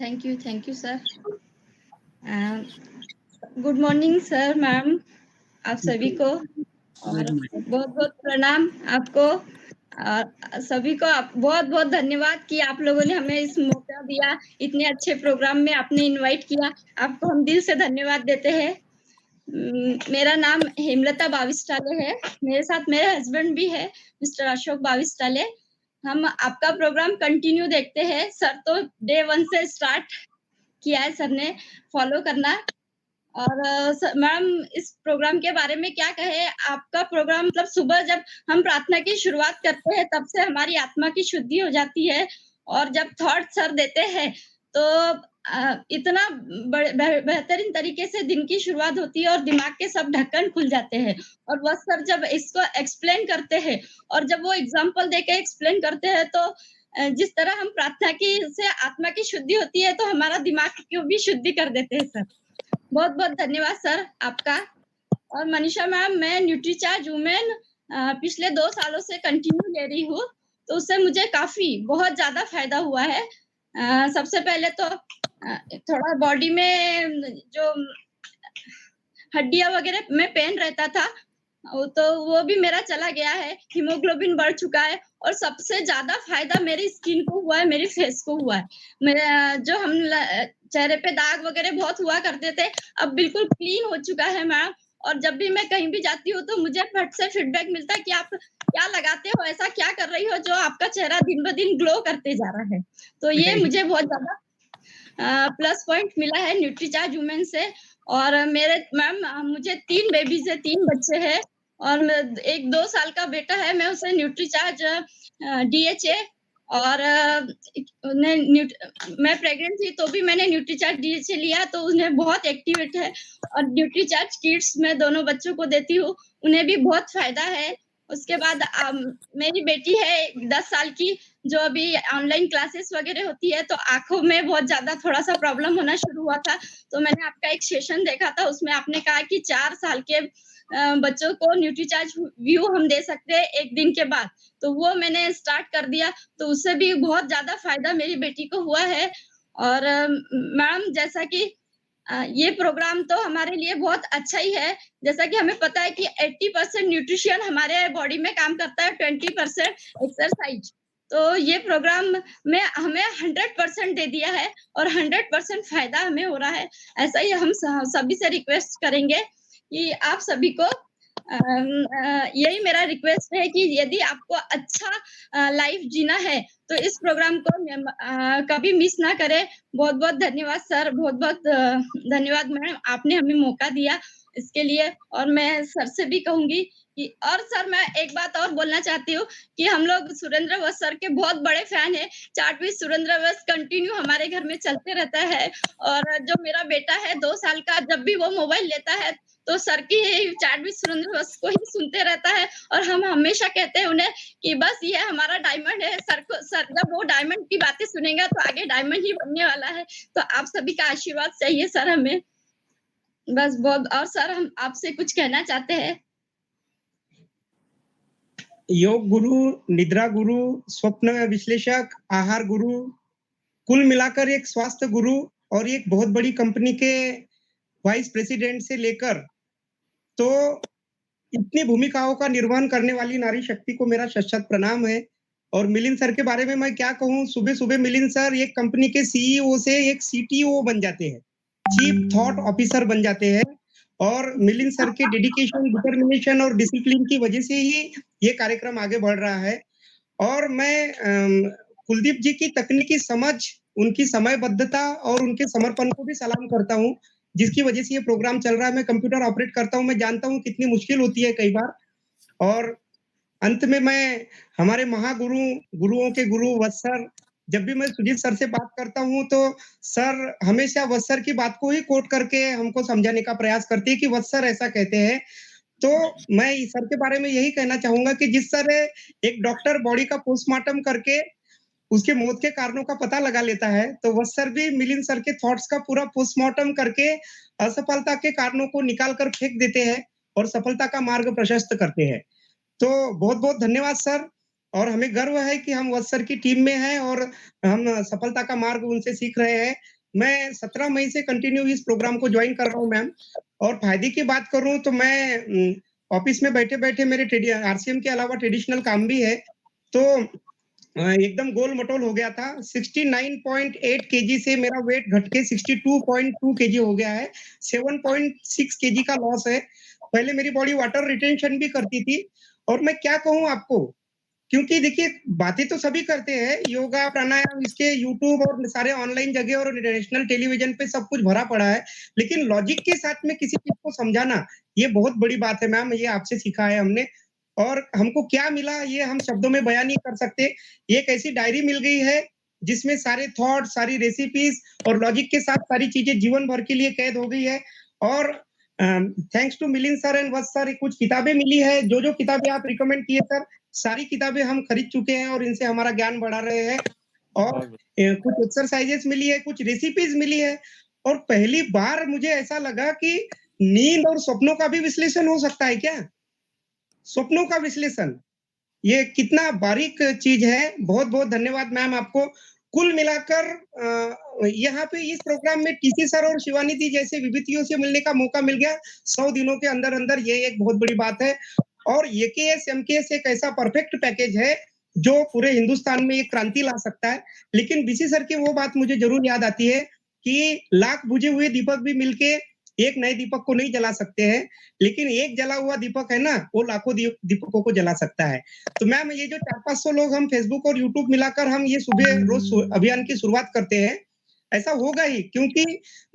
Thank you sir. Good morning sir, ma'am, आप सभी को, और बहुत-बहुत प्रणाम आपको। सभी को बहुत-बहुत धन्यवाद कि आप लोगों ने हमें इस मौका दिया, इतने अच्छे प्रोग्राम में आपने इनवाइट किया। आपको हम दिल से धन्यवाद देते हैं। मेरा नाम हेमलता बाविस्टाले है। मेरे साथ मेरे हस्बैंड भी है, मिस्टर अशोक बाविस्टाले। हम आपका प्रोग्राम कंटिन्यू देखते हैं। सर तो डे 1 से स्टार्ट किया है सर ने फॉलो करना। और मैम, इस प्रोग्राम के बारे में क्या कहें? आपका प्रोग्राम मतलब सुबह जब हम प्रार्थना की शुरुआत करते हैं, तब से हमारी आत्मा की शुद्धि हो जाती है। और जब थॉट सर देते हैं, तो इतना बेहतरीन तरीके से दिन की शुरुआत होती है और दिमाग के सब ढक्कन खुल जाते हैं। और वह सर जब इसको एक्सप्लेन करते हैं, और जब वो एग्ज़ाम्पल देके एक्सप्लेन करते हैं, तो जिस तरह हम प्रार्थना की से आत्मा की शुद्धि होती है, तो हमारा दिमाग को भी शुद्धि कर देते हैं सर। बहुत-बहुत धन्यवाद सर आपका। और मनीषा मैम, मैं न्यूट्रीचार्ज वुमेन पिछले 2 सालों से कंटिन्यू ले रही हूँ, तो उससे मुझे काफ़ी बहुत ज़्यादा फ़ायदा हुआ है। सबसे पहले तो थोड़ा बॉडी में जो हड्डियाँ वगैरह में पेन रहता था, तो वो भी मेरा चला गया है, हीमोग्लोबिन बढ़ चुका है, और सबसे ज़्यादा फ़ायदा मेरी स्किन को हुआ है, मेरी फेस को हुआ है। मेरा जो चेहरे पे दाग वगैरह बहुत हुआ करते थे, अब बिल्कुल क्लीन हो चुका है मैम। और जब भी मैं कहीं भी जाती हूँ, तो मुझे फट से फीडबैक मिलता है कि आप क्या लगाते हो, ऐसा क्या कर रही हो, जो आपका चेहरा दिन-ब-दिन ग्लो करते जा रहा है। तो ये मुझे बहुत ज़्यादा प्लस पॉइंट मिला है न्यूट्रीचार्ज वुमेन से। और मेरे मैम, मुझे 3 बेबीज़ है, 3 बच्चे हैं, और एक 2 साल का बेटा है। मैं उसे न्यूट्रीचार्ज डीएचए और उन्हें मैं प्रेग्नेंट थी, तो भी मैंने न्यूट्रीचार्ज डीएचए लिया, तो उन्हें बहुत एक्टिवेट है। और न्यूट्रीचार्ज किड्स मैं दोनों बच्चों को देती हूँ, उन्हें भी बहुत फ़ायदा है। उसके बाद मेरी बेटी है 10 साल की, जो अभी ऑनलाइन क्लासेस वगैरह होती है, तो आँखों में बहुत ज़्यादा थोड़ा-सा प्रॉब्लम होना शुरू हुआ था। तो मैंने आपका एक सेशन देखा था, उसमें आपने कहा कि 4 साल के बच्चों को न्यूट्रीचार्ज व्यू हम दे सकते हैं 1 दिन के बाद। तो वो मैंने स्टार्ट कर दिया, तो उससे भी बहुत ज़्यादा फ़ायदा मेरी बेटी को हुआ है। और मैम, जैसा कि ये प्रोग्राम तो हमारे लिए बहुत अच्छा ही है। जैसा कि हमें पता है कि 80% न्यूट्रिशन हमारे बॉडी में काम करता है, 20% एक्सरसाइज। तो ये प्रोग्राम में हमें 100% दे दिया है, और 100% फ़ायदा हमें हो रहा है। ऐसा ही हम सभी से रिक्वेस्ट करेंगे कि आप सभी को यही मेरा रिक्वेस्ट है कि यदि आपको अच्छा लाइफ जीना है, तो इस प्रोग्राम को कभी मिस ना करें। बहुत-बहुत धन्यवाद सर, बहुत-बहुत धन्यवाद मैम, आपने हमें मौका दिया इसके लिए। और मैं सर से भी कहूँगी कि, और सर, मैं एक बात और बोलना चाहती हूँ कि हम लोग सुरेंद्र वस्त सर के बहुत बड़े फैन हैं। चाट विद सुरेंद्र वस्त कंटिन्यू हमारे घर में चलते रहता है। और जो मेरा बेटा है 2 साल का, जब भी वो मोबाइल लेता है, तो सर की ही चाट विद सुरेंद्र वस्त को ही सुनते रहता है। और हम हमेशा कहते हैं उन्हें कि बस ये हमारा डायमंड है। सर जब वो डायमंड की बातें सुनेगा, तो आगे डायमंड ही बनने वाला है। तो आप सभी का आशीर्वाद चाहिए सर हमें। बस बहुत। और सर, हम आपसे कुछ कहना चाहते हैं। योग गुरु, निद्रा गुरु, स्वप्न विश्लेषक, आहार गुरु, कुल मिलाकर एक स्वास्थ्य गुरु और एक बहुत बड़ी कंपनी के वाइस प्रेसिडेंट से लेकर, तो इतनी भूमिकाओं का निर्वहन करने वाली नारी शक्ति को मेरा शत-शत प्रणाम है। और मिलिंद सर के बारे में मैं क्या कहूँ, सुबह-सुबह मिलिंद सर एक कंपनी के सीईओ से एक सीटीओ बन जाते हैं, चीफ थॉट ऑफिसर बन जाते हैं। और मिलिंद सर के डेडिकेशन, डिटर्मिनेशन और डिसिप्लिन की वजह से ही ये कार्यक्रम आगे बढ़ रहा है। और मैं कुलदीप जी की तकनीकी समझ, उनकी समयबद्धता और उनके समर्पण को भी सलाम करता हूँ, जिसकी वजह से ये प्रोग्राम चल रहा है। मैं कंप्यूटर ऑपरेट करता हूँ, मैं जानता हूँ कितनी मुश्किल होती है कई बार। और अंत में मैं हमारे महागुरु, गुरुओं के गुरु वत्स सर, जब भी मैं सुजीत सर से बात करता हूँ, तो सर हमेशा वत्स सर की बात को ही कोट करके हमको समझाने का प्रयास करते हैं कि वत्स सर ऐसा कहते हैं। तो मैं सर के बारे में यही कहना चाहूँगा कि जिस तरह एक डॉक्टर बॉडी का पोस्टमार्टम करके उसके मौत के कारणों का पता लगा लेता है, तो वत्स सर भी मिलिंद सर के थॉट्स का पूरा पोस्टमार्टम करके असफलता के कारणों को निकाल कर फेंक देते हैं और सफलता का मार्ग प्रशस्त करते हैं। तो बहुत-बहुत धन्यवाद सर। और हमें गर्व है कि हम वत्स सर की टीम में हैं और हम सफलता का मार्ग उनसे सीख रहे हैं। मैं 17 मई से कंटिन्यू इस प्रोग्राम को जॉइन कर रहा हूँ मैम। और फायदे की बात करूँ तो मैं ऑफिस में बैठे-बैठे मेरे आरसीएम के अलावा ट्रेडिशनल काम भी है। तो एकदम गोल-मटोल हो गया था। 69.8 केजी से मेरा वेट घट के 62.2 केजी हो गया है। 7.6 केजी का लॉस है। पहले मेरी बॉडी वाटर रिटेंशन भी करती थी और मैं क्या कहूँ आपको, क्योंकि देखिए बातें तो सभी करते हैं, योगा, प्राणायाम इसके यूट्यूब और सारे ऑनलाइन जगह और नेशनल टेलीविजन पे सब कुछ भरा पड़ा है। लेकिन लॉजिक के साथ में किसी चीज़ को समझाना, ये बहुत बड़ी बात है मैम, ये आपसे सीखा है हमने। और हमको क्या मिला ये हम शब्दों में बयान नहीं कर सकते। ये एक ऐसी डायरी मिल गई है, जिसमें सारे थॉट, सारी रेसिपीज़ और लॉजिक के साथ सारी चीज़ें जीवन भर के लिए कैद हो गई है। और thanks to Milind sir and Vats sir कुछ किताबें मिली है, जो-जो किताबें आप रिकमेंड किए सर, सारी किताबें हम खरीद चुके हैं और इनसे हमारा ज्ञान बढ़ा रहे हैं। और कुछ एक्सरसाइजेस मिली है, कुछ रेसिपीज़ मिली है और पहली बार मुझे ऐसा लगा कि नींद और सपनों का भी विश्लेषण हो सकता है क्या? सपनों का विश्लेषण, ये कितना बारीक चीज़ है। बहुत-बहुत धन्यवाद मैम आपको। कुल मिलाकर यहाँ पे इस प्रोग्राम में टीसी सर और शिवानी दी जैसे विभूतियों से मिलने का मौका मिल गया 100 दिनों के अंदर-अंदर, ये एक बहुत बड़ी बात है। और एकेएस, एमकेएस एक ऐसा परफेक्ट पैकेज है, जो पूरे हिंदुस्तान में एक क्रांति ला सकता है। लेकिन बीसी सर की वो बात मुझे ज़रूर याद आती है कि लाख बुझे हुए दीपक भी मिलके एक नए दीपक को नहीं जला सकते हैं, लेकिन एक जला हुआ दीपक है ना, वो लाखों दीपकों को जला सकता है। तो मैम ये जो 400-500 लोग हम फेसबुक और यूट्यूब मिलाकर हम ये सुबह रोज अभियान की शुरुआत करते हैं, ऐसा होगा ही क्योंकि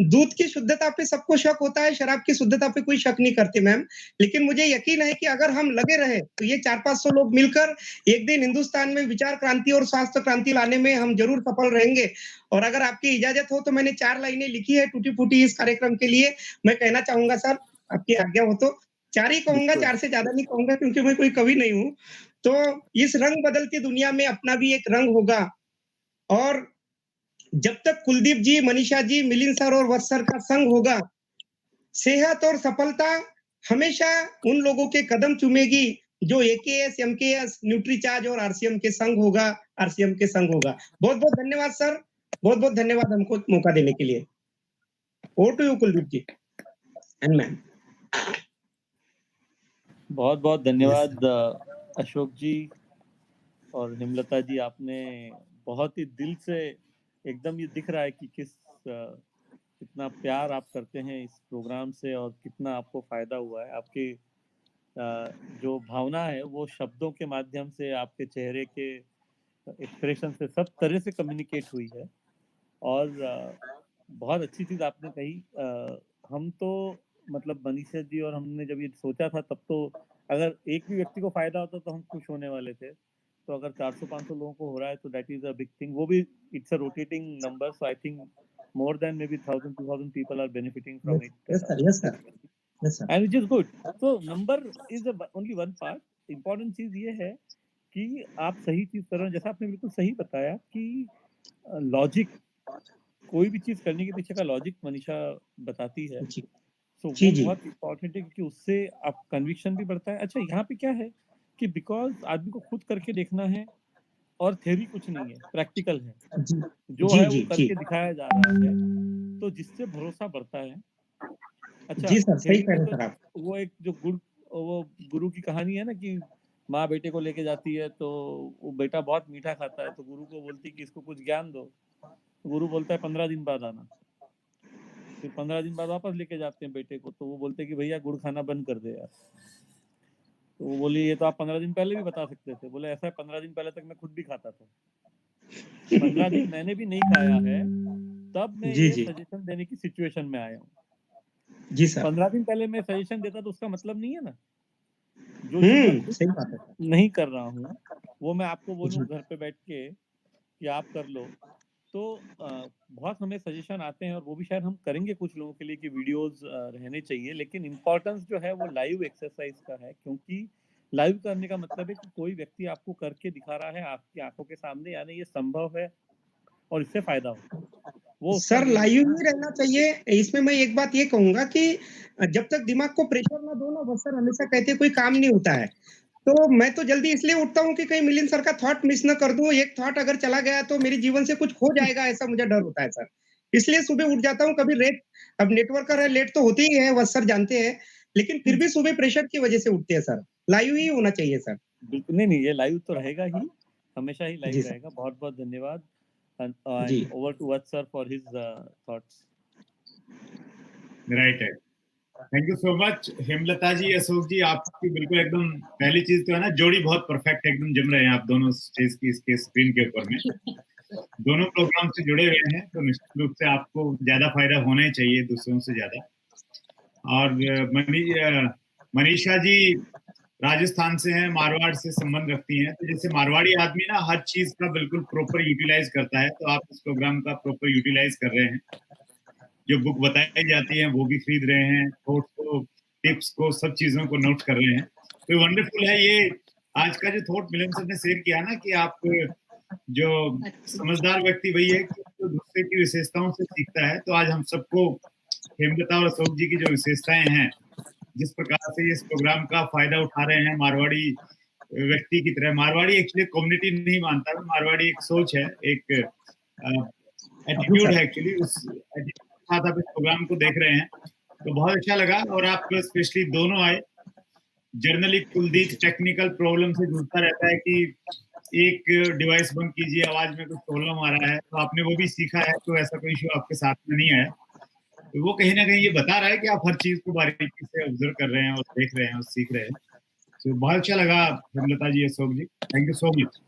दूध की शुद्धता पे सबको शक होता है, शराब की शुद्धता पे कोई शक नहीं करते मैम। लेकिन मुझे यकीन है कि अगर हम लगे रहे, तो ये 400-500 लोग मिलकर एक दिन हिंदुस्तान में विचार क्रांति और स्वास्थ्य क्रांति लाने में हम ज़रूर सफल रहेंगे। और अगर आपकी इजाज़त हो तो मैंने 4 लाइनें लिखी है टूटी-फूटी इस कार्यक्रम के लिए, मैं कहना चाहूँगा सर, आपकी आज्ञा हो तो। 4 ही कहूँगा, 4 से ज़्यादा नहीं कहूँगा क्योंकि मैं कोई कवि नहीं हूँ। तो इस रंग बदलती दुनिया में अपना भी एक रंग होगा और जब तक कुलदीप जी, मनीषा जी, मिलिंद सर और वत्स सर का संग होगा, सेहत और सफलता हमेशा उन लोगों के कदम चूमेगी, जो एकेएस, एमकेएस, न्यूट्रीचार्ज और आरसीएम के संग होगा, आरसीएम के संग होगा। बहुत-बहुत धन्यवाद सर, बहुत-बहुत धन्यवाद हमको मौका देने के लिए। Over to you Kuldeep ji and ma'am. बहुत-बहुत धन्यवाद अशोक जी और हेमलता जी, आपने बहुत ही दिल से, एकदम ये दिख रहा है कि कितना प्यार आप करते हैं इस प्रोग्राम से और कितना आपको फायदा हुआ है। आपकी जो भावना है वो शब्दों के माध्यम से, आपके चेहरे के एक्सप्रेशन से, सब तरह से कम्युनिकेट हुई है। और बहुत अच्छी चीज़ आपने कही। हम तो मतलब मनीषा जी और हमने जब ये सोचा था, तब तो अगर एक भी व्यक्ति को फायदा होता तो हम खुश होने वाले थे। तो अगर 400-500 लोगों को हो रहा है तो that is a big thing. वो भी it's a rotating number, so I think more than maybe 1,000-2,000 people are benefiting from it. Yes sir, yes sir, yes sir. And which is good. So number is only one part. Important चीज ये है कि आप सही चीज कर रहे हैं। जैसा आपने बिल्कुल सही बताया कि लॉजिक, कोई भी चीज करने के पीछे का लॉजिक मनीषा बताती है। सो वो बहुत इम्पोर्टेंट है क्योंकि उससे आप कन्विक्शन भी बढ़ता है। अच्छा, यहाँ पे क्या है कि बिकॉज आदमी को खुद करके देखना है और थ्योरी कुछ नहीं है, प्रैक्टिकल है, जो है वो करके दिखाया जा रहा है, तो जिससे भरोसा बढ़ता है। अच्छा, जी सर, सही कह रहे हैं सर आप। वो एक जो गुरु की कहानी है ना कि माँ बेटे को लेके जाती है तो वो बेटा बहुत मीठा खाता है, तो गुरु को बोलती है कि इसको कुछ ज्ञान दो। गुरु बोलता है 15 दिन बाद आना। फिर 15 दिन बाद वापस लेके जाते हैं बेटे को, तो वो बोलते हैं कि भैया गुड़ खाना बंद कर दे यार। तो वो बोली ये तो आप 15 दिन पहले भी बता सकते थे। बोले ऐसा है 15 दिन पहले तक मैं खुद भी खाता था, 15 दिन मैंने भी नहीं खाया है, तब मैं ये सजेशन देने की सिचुएशन में आया हूँ। जी सर। 15 दिन पहले मैं सजेशन देता तो उसका मतलब नहीं है ना, जो चीज सही बात है, नहीं कर रहा हूँ वो मैं आपको बोलूँ घर पे बैठ के कि आप कर लो, तो बहुत हमें सजेशन आते हैं और वो भी शायद हम करेंगे कुछ लोगों के लिए कि वीडियोस रहने चाहिए। लेकिन इम्पोर्टेंस जो है वो लाइव एक्सरसाइज का है, क्योंकि लाइव करने का मतलब है कि कोई व्यक्ति आपको करके दिखा रहा है आपकी आंखों के सामने, यानी ये संभव है और इससे फायदा होगा। वो सर लाइव ही रहना चाहिए। इसमें मैं एक बात ये कहूंगा कि जब तक दिमाग को प्रेशर ना दो ना, बस सर हमेशा कहते कोई काम नहीं होता है। तो मैं तो जल्दी इसलिए उठता हूँ कि कहीं मिलिंद सर का थॉट मिस न कर दूं। एक थॉट अगर चला गया तो मेरे जीवन से कुछ खो जाएगा, ऐसा मुझे डर होता है सर। इसलिए सुबह उठ जाता हूँ। कभी लेट, अब नेटवर्क का लेट तो होती ही है, वो सर जानते हैं, लेकिन फिर भी सुबह प्रेशर की वजह से उठते हैं सर। लाइव ही होना चाहिए सर। बिल्कुल नहीं, ये लाइव तो रहेगा ही, हमेशा ही जी लाइव सर। रहेगा। बहुत-बहुत धन्यवाद। एंड जी। Over to Vats sir for his thoughts. Right है। Thank you so much Hemlata ji, Ashok ji, आपकी बिल्कुल एकदम पहली चीज तो है ना, जोड़ी बहुत परफेक्ट एकदम जम रहे हैं आप दोनों स्टेज की इसके स्क्रीन के ऊपर में। दोनों प्रोग्राम से जुड़े हुए हैं तो निश्चित रूप से आपको ज्यादा फायदा होना ही चाहिए दूसरों से ज्यादा। और मनीषा जी राजस्थान से हैं, मारवाड़ से संबंध रखती हैं, तो जैसे मारवाड़ी आदमी ना हर चीज का बिल्कुल प्रॉपर यूटिलाइज करता है, तो आप इस प्रोग्राम का प्रॉपर यूटिलाइज कर रहे हैं। जो बुक बताई जाती है वो भी खरीद रहे हैं, थॉट्स को, टिप्स को, सब चीजों को नोट कर रहे हैं। तो वंडरफुल है ये आज का जो थॉट मिलन सर ने शेयर किया ना, कि आप जो समझदार व्यक्ति वही है कि जो दूसरे की विशेषताओं से सीखता है। तो आज हम सबको हेमलता और अशोक जी की जो विशेषताएं हैं, जिस प्रकार से इस प्रोग्राम का फायदा उठा रहे हैं मारवाड़ी व्यक्ति की तरह। मारवाड़ी एक्चुअली कम्युनिटी नहीं मानता, मारवाड़ी एक सोच है, एक एटीट्यूड है एक्चुअली। उस एटीट्यूड के साथ आप इस प्रोग्राम को देख रहे हैं तो बहुत अच्छा लगा। और आप स्पेशली दोनों आए। जर्नली कुलदीप टेक्निकल प्रॉब्लम से जूझता रहता है कि एक डिवाइस बंद कीजिए, आवाज में कुछ प्रॉब्लम आ रहा है, तो आपने वो भी सीखा है, तो ऐसा कोई इशू आपके साथ में नहीं है। तो वो कहीं ना कहीं ये बता रहा है कि आप हर चीज को बारीकी से ऑब्जर्व कर रहे हैं और देख रहे हैं और सीख रहे हैं। तो बहुत अच्छा लगा हेमलता जी, अशोक जी, थैंक यू सो मच।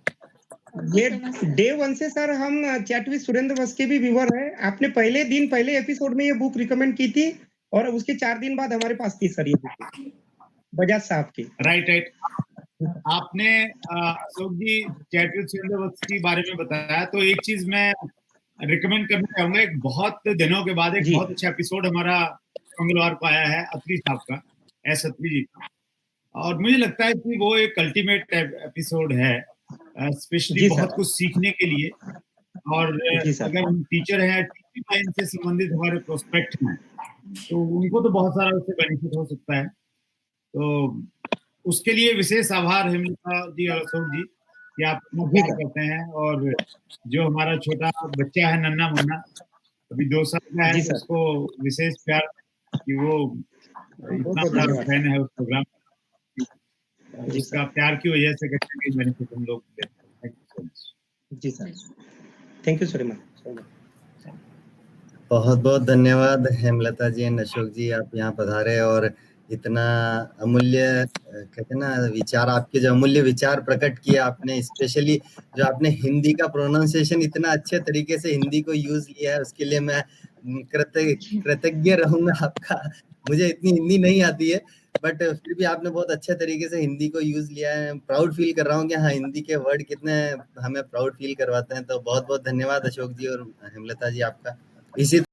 ये डे 1 से सर हम चैट विद सुरेंद्र बस के भी व्यूअर है। आपने पहले एपिसोड में ये बुक रिकमेंड की थी और उसके 4 दिन बाद हमारे पास थी सर ये बुक, बजाज साहब की। राइट। आपने अशोक जी चैट विद सुरेंद्र बस के बारे में बताया, तो एक चीज मैं रिकमेंड करना चाहूंगा। एक बहुत दिनों के बाद एक बहुत अच्छा एपिसोड हमारा मंगलवार को आया है, अत्री साहब का, एस अत्री जी का। और मुझे लगता है कि वो एक अल्टीमेट एपिसोड है, स्पेशली बहुत कुछ सीखने के लिए। और अगर हम टीचर हैं, टीचिंग लाइन से संबंधित हमारे प्रोस्पेक्ट हैं, तो उनको तो बहुत सारा उससे बेनिफिट हो सकता है। तो उसके लिए विशेष आभार हेमलता जी और अशोक जी कि आप इतना प्यार करते हैं। और जो हमारा छोटा बच्चा है नन्ना मुन्ना, अभी 2 साल का है, तो उसको विशेष प्यार कि वो इतना बड़ा फैन है उस प्रोग्राम, उसका प्यार की वजह से कहीं बेनिफिट हम लोग देते हैं। Thank you so much. जी sir, thank you so much. बहुत बहुत धन्यवाद हेमलता जी एंड अशोक जी, आप यहाँ पधारे और इतना अमूल्य कहते ना विचार, आपके जो अमूल्य विचार प्रकट किए आपने, स्पेशली जो आपने हिंदी का प्रोनाउंसिएशन इतना अच्छे तरीके से हिंदी को यूज लिया है, उसके लिए मैं कृतज्ञ रहूंगा आपका। मुझे इतनी हिंदी नहीं आती है, बट फिर भी आपने बहुत अच्छे तरीके से हिंदी को यूज लिया है। प्राउड फील कर रहा हूँ कि हाँ, हिंदी के वर्ड कितने हमें प्राउड फील करवाते हैं। तो बहुत बहुत धन्यवाद अशोक जी और हेमलता जी आपका। इसी